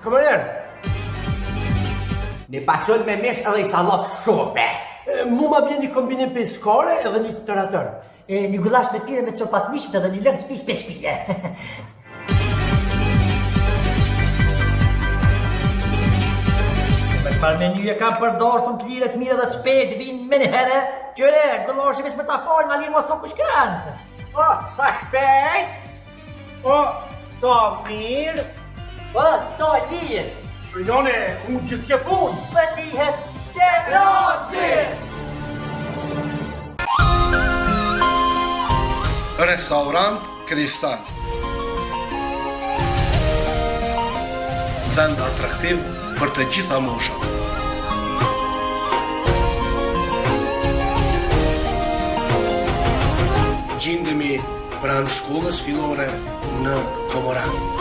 Kamarier, Ne pashon me mesh edhe i sallat shope. mu ma bje një kombinim peskare edhe një tëratër. Një gullash me pire me copat mishit edhe një lëngë spis peshpile. Për menuje kam përdorë të liret mire dhe të shpejt, vinë me një herë, qëre, gulloshi vesh me ta falë, ma lirë mos të kushkan. O, sa shpejt! O, sa mirë. Po, sa lirë, Për jone, unë gjithë ke punë. për lihet të rasi! Restaurant Kristal. Vend atraktiv për të gjitha moshat. Gjindemi pranë shkollës fillore në Komoran.